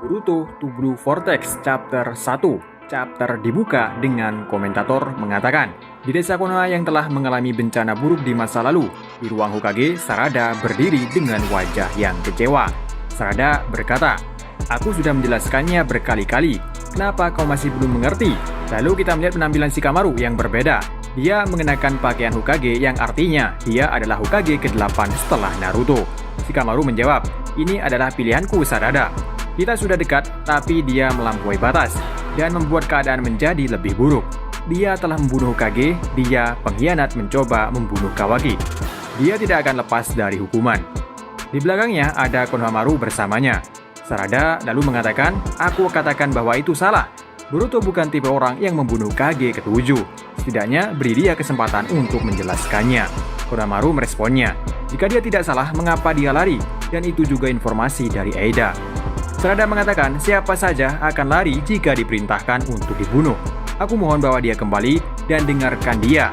Boruto to Blue Vortex Chapter 1. Chapter dibuka dengan komentator mengatakan, di desa Konoha yang telah mengalami bencana buruk di masa lalu, di ruang Hokage, Sarada berdiri dengan wajah yang kecewa. Sarada berkata, "Aku sudah menjelaskannya berkali-kali. Kenapa kau masih belum mengerti?" Lalu kita melihat penampilan Shikamaru yang berbeda. Dia mengenakan pakaian Hokage yang artinya dia adalah Hokage ke-8 setelah Naruto. Shikamaru menjawab, "Ini adalah pilihanku, Sarada. Kita sudah dekat, tapi dia melampaui batas dan membuat keadaan menjadi lebih buruk. Dia telah membunuh Hokage, dia pengkhianat mencoba membunuh Kawaki. Dia tidak akan lepas dari hukuman." Di belakangnya ada Konohamaru bersamanya. Sarada lalu mengatakan, "Aku katakan bahwa itu salah. Boruto bukan tipe orang yang membunuh Kage ke-7. Setidaknya beri dia kesempatan untuk menjelaskannya." Konohamaru meresponnya, "Jika dia tidak salah, mengapa dia lari? Dan itu juga informasi dari Aida." Sarada mengatakan, "Siapa saja akan lari jika diperintahkan untuk dibunuh. Aku mohon bawa dia kembali dan dengarkan dia."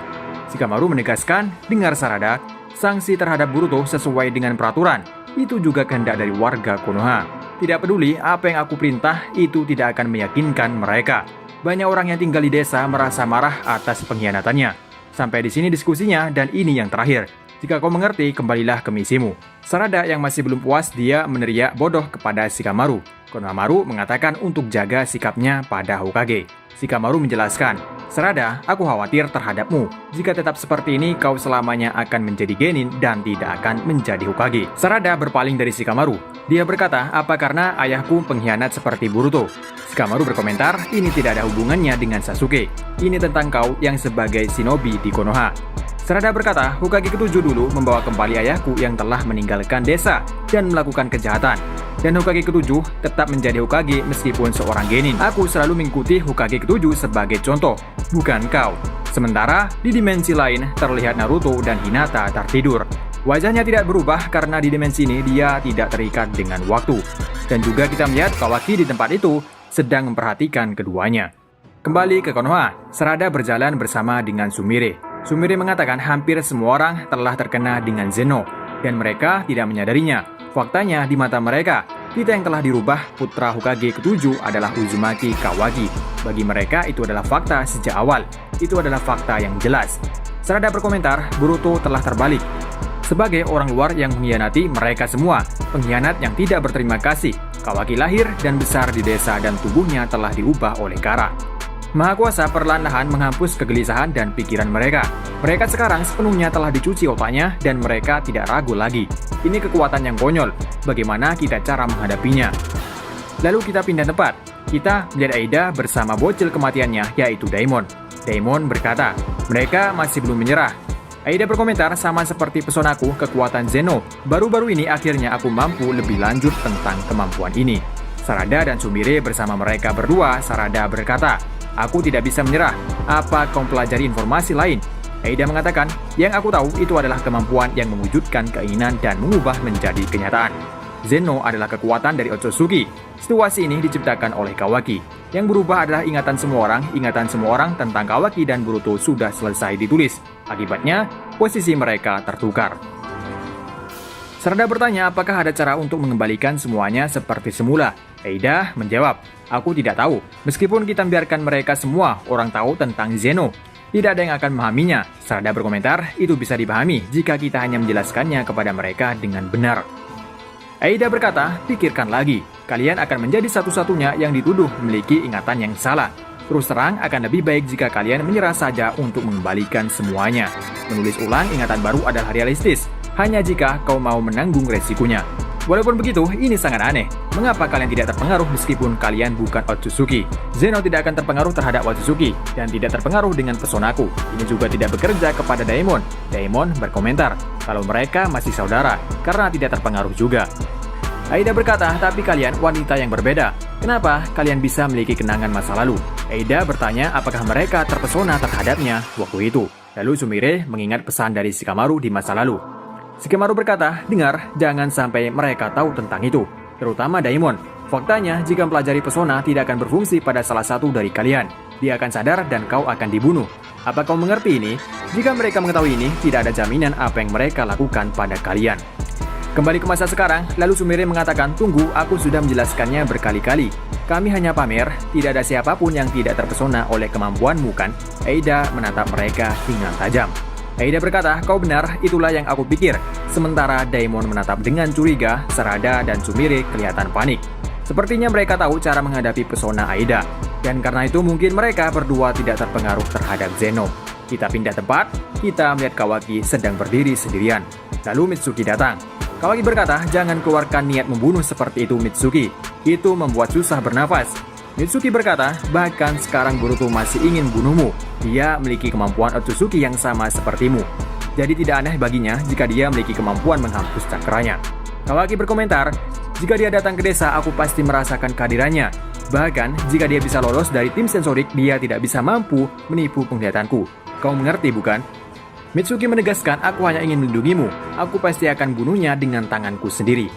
Shikamaru menegaskan, "Dengar Sarada, sanksi terhadap Boruto sesuai dengan peraturan. Itu juga kehendak dari warga Konoha. Tidak peduli apa yang aku perintah, itu tidak akan meyakinkan mereka. Banyak orang yang tinggal di desa merasa marah atas pengkhianatannya. Sampai di sini diskusinya dan ini yang terakhir. Jika kau mengerti, kembalilah ke misimu." Sarada yang masih belum puas, dia meneriak bodoh kepada Shikamaru. Konohamaru mengatakan untuk jaga sikapnya pada Hokage. Shikamaru menjelaskan, "Sarada, aku khawatir terhadapmu. Jika tetap seperti ini, kau selamanya akan menjadi genin dan tidak akan menjadi Hokage." Sarada berpaling dari Shikamaru. Dia berkata, "Apa karena ayahku pengkhianat seperti Boruto?" Shikamaru berkomentar, "Ini tidak ada hubungannya dengan Sasuke. Ini tentang kau yang sebagai shinobi di Konoha." Sarada berkata, "Hokage ke-7 dulu membawa kembali ayahku yang telah meninggalkan desa dan melakukan kejahatan. Dan Hokage ke-7 tetap menjadi Hokage meskipun seorang genin. Aku selalu mengikuti Hokage ke-7 sebagai contoh, bukan kau." Sementara, di dimensi lain terlihat Naruto dan Hinata tertidur. Wajahnya tidak berubah karena di dimensi ini dia tidak terikat dengan waktu. Dan juga kita melihat Kawaki di tempat itu sedang memperhatikan keduanya. Kembali ke Konoha, Sarada berjalan bersama dengan Sumire. Sumire mengatakan hampir semua orang telah terkena dengan Zeno, dan mereka tidak menyadarinya. Faktanya di mata mereka, kita yang telah dirubah putra Hokage ke-7 adalah Uzumaki Kawaki. Bagi mereka itu adalah fakta sejak awal. Itu adalah fakta yang jelas. Sarada berkomentar, Boruto telah terbalik. Sebagai orang luar yang mengkhianati mereka semua, pengkhianat yang tidak berterima kasih. Kawaki lahir dan besar di desa dan tubuhnya telah diubah oleh Kara. Maha Kuasa perlahan-lahan menghapus kegelisahan dan pikiran mereka. Mereka sekarang sepenuhnya telah dicuci otaknya dan mereka tidak ragu lagi. Ini kekuatan yang konyol. Bagaimana kita cara menghadapinya? Lalu kita pindah tempat. Kita melihat Aida bersama bocil kematiannya, yaitu Daimon. Daimon berkata, "Mereka masih belum menyerah." Aida berkomentar, "Sama seperti pesonaku, kekuatan Zeno. Baru-baru ini akhirnya aku mampu lebih lanjut tentang kemampuan ini." Sarada dan Sumire bersama mereka berdua. Sarada berkata, "Aku tidak bisa menyerah. Apa kau pelajari informasi lain?" Aida mengatakan, "Yang aku tahu itu adalah kemampuan yang mewujudkan keinginan dan mengubah menjadi kenyataan. Zeno adalah kekuatan dari Otsutsuki. Situasi ini diciptakan oleh Kawaki. Yang berubah adalah ingatan semua orang tentang Kawaki dan Boruto sudah selesai ditulis. Akibatnya, posisi mereka tertukar." Sarada bertanya apakah ada cara untuk mengembalikan semuanya seperti semula. Aida menjawab, "Aku tidak tahu. Meskipun kita biarkan mereka semua orang tahu tentang Zeno, tidak ada yang akan memahaminya." Sarada berkomentar, "Itu bisa dipahami jika kita hanya menjelaskannya kepada mereka dengan benar." Aida berkata, "Pikirkan lagi. Kalian akan menjadi satu-satunya yang dituduh memiliki ingatan yang salah. Terus terang akan lebih baik jika kalian menyerah saja untuk mengembalikan semuanya. Menulis ulang ingatan baru adalah realistis, hanya jika kau mau menanggung resikonya. Walaupun begitu, ini sangat aneh. Mengapa kalian tidak terpengaruh meskipun kalian bukan Otsutsuki? Zeno tidak akan terpengaruh terhadap Otsutsuki dan tidak terpengaruh dengan pesonaku. Ini juga tidak bekerja kepada Daimon." Daimon berkomentar, "Kalau mereka masih saudara, karena tidak terpengaruh juga." Aida berkata, "Tapi kalian wanita yang berbeda. Kenapa kalian bisa memiliki kenangan masa lalu?" Aida bertanya apakah mereka terpesona terhadapnya waktu itu. Lalu Sumire mengingat pesan dari Shikamaru di masa lalu. Shikamaru berkata, "Dengar, jangan sampai mereka tahu tentang itu, terutama Daimon. Faktanya, jika mempelajari pesona tidak akan berfungsi pada salah satu dari kalian. Dia akan sadar dan kau akan dibunuh. Apa kau mengerti ini? Jika mereka mengetahui ini, tidak ada jaminan apa yang mereka lakukan pada kalian." Kembali ke masa sekarang, lalu Sumire mengatakan, tunggu, aku sudah menjelaskannya berkali-kali. Kami hanya pamer, tidak ada siapapun yang tidak terpesona oleh kemampuanmu kan? Aida menatap mereka dengan tajam. Aida berkata, kau benar, itulah yang aku pikir. Sementara Daimon menatap dengan curiga, Sarada dan Sumire kelihatan panik. Sepertinya mereka tahu cara menghadapi pesona Aida. Dan karena itu mungkin mereka berdua tidak terpengaruh terhadap Zeno. Kita pindah tempat, kita melihat Kawaki sedang berdiri sendirian. Lalu Mitsuki datang. Kawaki berkata, jangan keluarkan niat membunuh seperti itu Mitsuki. Itu membuat susah bernafas. Mitsuki berkata, bahkan sekarang Boruto masih ingin bunuhmu. Dia memiliki kemampuan Otsutsuki yang sama sepertimu. Jadi tidak aneh baginya jika dia memiliki kemampuan menghapus cakranya. Kawaki berkomentar, jika dia datang ke desa aku pasti merasakan kehadirannya. Bahkan jika dia bisa lolos dari tim sensorik, dia tidak bisa mampu menipu penglihatanku. Kau mengerti bukan? Mitsuki menegaskan, aku hanya ingin melindungimu. Aku pasti akan bunuhnya dengan tanganku sendiri.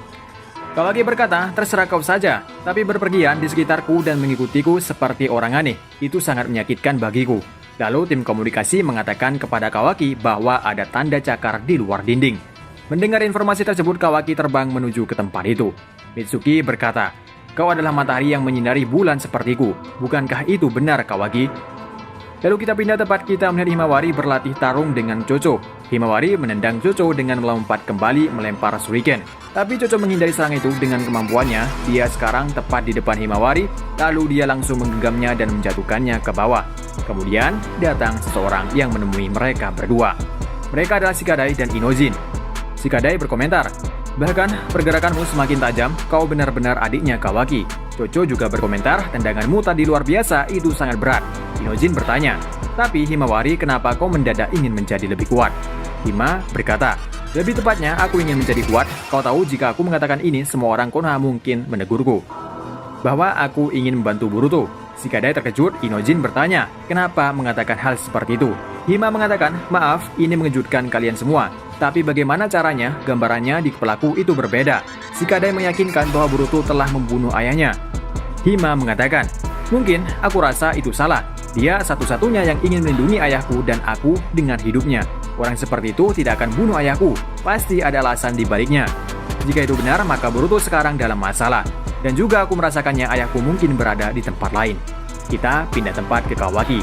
Kawaki berkata, terserah kau saja, tapi berpergian di sekitarku dan mengikutiku seperti orang aneh. Itu sangat menyakitkan bagiku. Lalu tim komunikasi mengatakan kepada Kawaki bahwa ada tanda cakar di luar dinding. Mendengar informasi tersebut, Kawaki terbang menuju ke tempat itu. Mitsuki berkata, kau adalah matahari yang menyinari bulan sepertiku. Bukankah itu benar, Kawaki? Lalu kita pindah tempat, kita melihat Himawari berlatih tarung dengan Chocho. Himawari menendang Chocho dengan melompat kembali melempar shuriken. Tapi Chocho menghindari serang itu dengan kemampuannya. Dia sekarang tepat di depan Himawari, lalu dia langsung menggenggamnya dan menjatuhkannya ke bawah. Kemudian datang seseorang yang menemui mereka berdua. Mereka adalah Shikadai dan Inojin. Shikadai berkomentar, bahkan pergerakanmu semakin tajam, kau benar-benar adiknya Kawaki. Chocho juga berkomentar, tendanganmu tadi luar biasa, itu sangat berat. Inojin bertanya, tapi Himawari kenapa kau mendadak ingin menjadi lebih kuat? Hima berkata, lebih tepatnya aku ingin menjadi kuat. Kau tahu jika aku mengatakan ini, semua orang Konoha mungkin menegurku bahwa aku ingin membantu Boruto. Shikadai terkejut. Inojin bertanya, kenapa mengatakan hal seperti itu? Hima mengatakan, maaf, ini mengejutkan kalian semua. Tapi bagaimana caranya? Gambarannya di kepalaku itu berbeda. Shikadai meyakinkan bahwa Boruto telah membunuh ayahnya. Hima mengatakan, mungkin aku rasa itu salah. Dia satu-satunya yang ingin melindungi ayahku dan aku dengan hidupnya. Orang seperti itu tidak akan bunuh ayahku. Pasti ada alasan di baliknya. Jika itu benar, maka Boruto sekarang dalam masalah. Dan juga aku merasakannya ayahku mungkin berada di tempat lain. Kita pindah tempat ke Kawaki.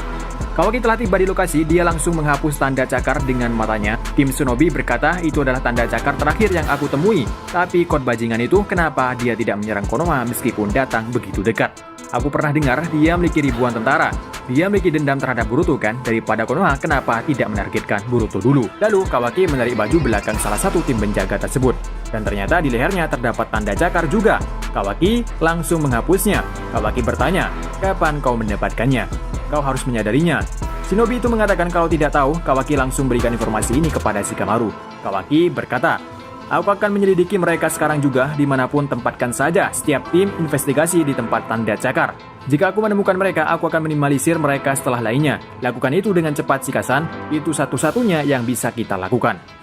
Kawaki telah tiba di lokasi, dia langsung menghapus tanda cakar dengan matanya. Tim Shinobi berkata itu adalah tanda cakar terakhir yang aku temui. Tapi kot bajingan itu, kenapa dia tidak menyerang Konoha meskipun datang begitu dekat? Aku pernah dengar dia memiliki ribuan tentara. Dia memiliki dendam terhadap Boruto kan? Daripada Konoha, kenapa tidak menargetkan Boruto dulu? Lalu Kawaki menarik baju belakang salah satu tim penjaga tersebut. Dan ternyata di lehernya terdapat tanda cakar juga. Kawaki langsung menghapusnya. Kawaki bertanya, kapan kau mendapatkannya? Kau harus menyadarinya. Shinobi itu mengatakan kalau tidak tahu. Kawaki langsung berikan informasi ini kepada Shikamaru. Kawaki berkata, aku akan menyelidiki mereka sekarang juga, dimanapun tempatkan saja setiap tim investigasi di tempat tanda cakar. Jika aku menemukan mereka, aku akan minimalisir mereka setelah lainnya. Lakukan itu dengan cepat, Shikasan. Itu satu-satunya yang bisa kita lakukan.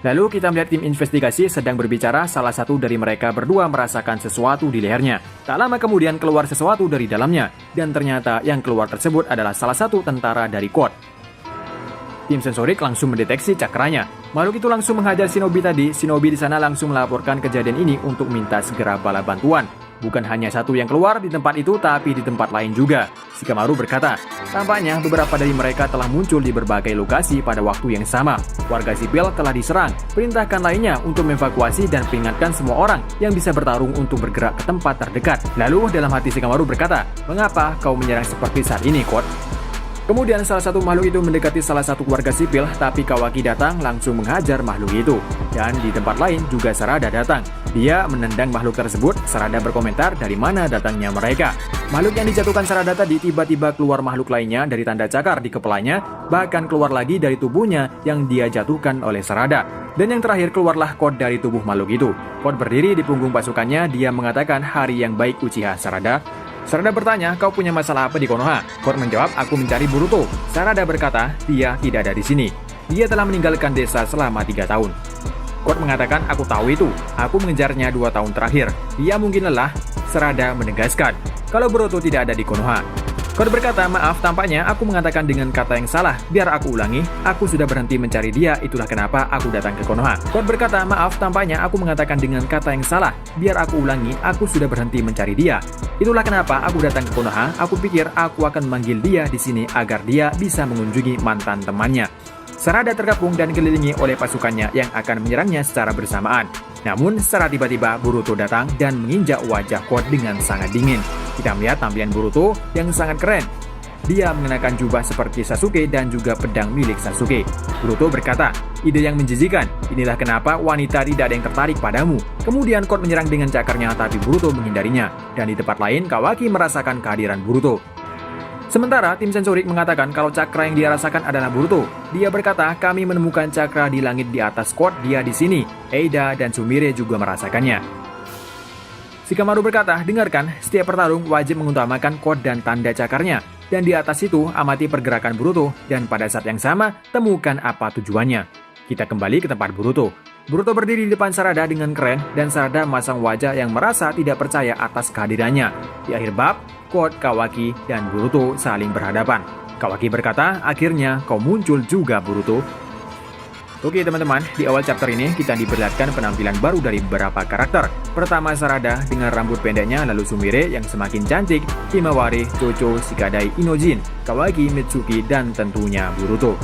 Lalu kita melihat tim investigasi sedang berbicara, salah satu dari mereka berdua merasakan sesuatu di lehernya. Tak lama kemudian keluar sesuatu dari dalamnya, dan ternyata yang keluar tersebut adalah salah satu tentara dari Code. Tim sensorik langsung mendeteksi cakranya. Makhluk itu langsung menghajar Shinobi tadi. Shinobi di sana langsung melaporkan kejadian ini untuk minta segera bala bantuan. Bukan hanya satu yang keluar di tempat itu, tapi di tempat lain juga. Shikamaru berkata, tampaknya beberapa dari mereka telah muncul di berbagai lokasi pada waktu yang sama. Warga sipil telah diserang. Perintahkan lainnya untuk mengevakuasi dan peringatkan semua orang yang bisa bertarung untuk bergerak ke tempat terdekat. Lalu dalam hati Shikamaru berkata, mengapa kau menyerang seperti saat ini, Code? Kemudian salah satu makhluk itu mendekati salah satu warga sipil, tapi Kawaki datang langsung menghajar makhluk itu. Dan di tempat lain juga Sarada datang. Dia menendang makhluk tersebut. Sarada berkomentar dari mana datangnya mereka. Makhluk yang dijatuhkan Sarada tadi tiba-tiba keluar makhluk lainnya dari tanda cakar di kepalanya, bahkan keluar lagi dari tubuhnya yang dia jatuhkan oleh Sarada. Dan yang terakhir keluarlah Code dari tubuh makhluk itu. Code berdiri di punggung pasukannya, dia mengatakan hari yang baik Uchiha Sarada. Sarada bertanya, kau punya masalah apa di Konoha? Code menjawab, aku mencari Boruto. Sarada berkata, dia tidak ada di sini. Dia telah meninggalkan desa selama 3 tahun. Code mengatakan, aku tahu itu. Aku mengejarnya 2 tahun terakhir. Dia mungkin lelah. Sarada menegaskan, kalau Boruto tidak ada di Konoha. Code berkata, maaf, tampaknya aku mengatakan dengan kata yang salah. Biar aku ulangi, aku sudah berhenti mencari dia, itulah kenapa aku datang ke Konoha. Code berkata, maaf, tampaknya aku mengatakan dengan kata yang salah. Biar aku ulangi, aku sudah berhenti mencari dia. Itulah kenapa aku datang ke Konoha. Aku pikir aku akan memanggil dia di sini agar dia bisa mengunjungi mantan temannya. Sarada terkepung dan dikelilingi oleh pasukannya yang akan menyerangnya secara bersamaan. Namun, secara tiba-tiba Boruto datang dan menginjak wajah Code dengan sangat dingin. Kita melihat tampilan Boruto yang sangat keren. Dia mengenakan jubah seperti Sasuke dan juga pedang milik Sasuke. Boruto berkata, ide yang menjijikan, inilah kenapa wanita tidak ada yang tertarik padamu. Kemudian Code menyerang dengan cakarnya tapi Boruto menghindarinya. Dan di tempat lain, Kawaki merasakan kehadiran Boruto. Sementara tim sensorik mengatakan kalau cakra yang dia rasakan adalah Boruto. Dia berkata, kami menemukan cakra di langit di atas Code, dia di sini. Eida dan Sumire juga merasakannya. Shikamaru berkata, dengarkan, setiap pertarung wajib mengutamakan Code dan tanda cakarnya. Dan di atas itu, amati pergerakan Boruto. Dan pada saat yang sama, temukan apa tujuannya. Kita kembali ke tempat Boruto. Boruto berdiri di depan Sarada dengan keren, dan Sarada memasang wajah yang merasa tidak percaya atas kehadirannya. Di akhir bab, Code, Kawaki, dan Boruto saling berhadapan. Kawaki berkata, akhirnya kau muncul juga, Boruto. Oke teman-teman, di awal chapter ini kita diperlihatkan penampilan baru dari beberapa karakter. Pertama Sarada dengan rambut pendeknya, lalu Sumire yang semakin cantik, Himawari, Chocho, Shikadai, Inojin, Kawaki, Mitsuki, dan tentunya Boruto.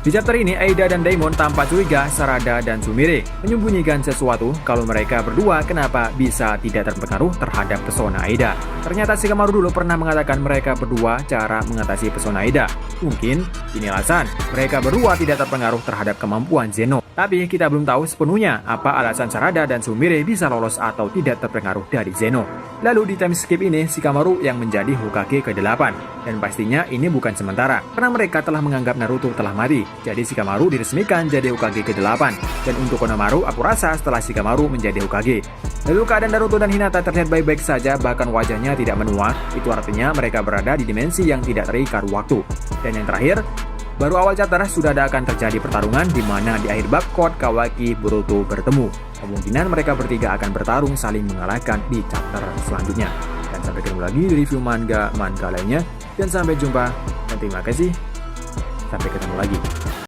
Di chapter ini, Eida dan Daimon tampak curiga Sarada dan Sumire menyembunyikan sesuatu kalau mereka berdua kenapa bisa tidak terpengaruh terhadap pesona Eida. Ternyata Shikamaru dulu pernah mengatakan mereka berdua cara mengatasi pesona Eida. Mungkin ini alasan mereka berdua tidak terpengaruh terhadap kemampuan Zeno. Tapi kita belum tahu sepenuhnya apa alasan Sarada dan Sumire bisa lolos atau tidak terpengaruh dari Zeno. Lalu di time skip ini, Shikamaru yang menjadi Hokage ke-8. Dan pastinya ini bukan sementara, karena mereka telah menganggap Naruto telah mati. Jadi Shikamaru diresmikan jadi Hokage ke-8. Dan untuk Konohamaru, aku rasa setelah Shikamaru menjadi Hokage. Lalu keadaan Naruto dan Hinata terlihat baik-baik saja, bahkan wajahnya tidak menua. Itu artinya mereka berada di dimensi yang tidak terikat waktu. Dan yang terakhir, baru awal chapter sudah akan terjadi pertarungan di mana di akhir bab Code, Kawaki, Boruto bertemu. Kemungkinan mereka bertiga akan bertarung saling mengalahkan di chapter selanjutnya. Dan sampai ketemu lagi di review manga lainnya. Dan sampai jumpa dan terima kasih. Sampai ketemu lagi.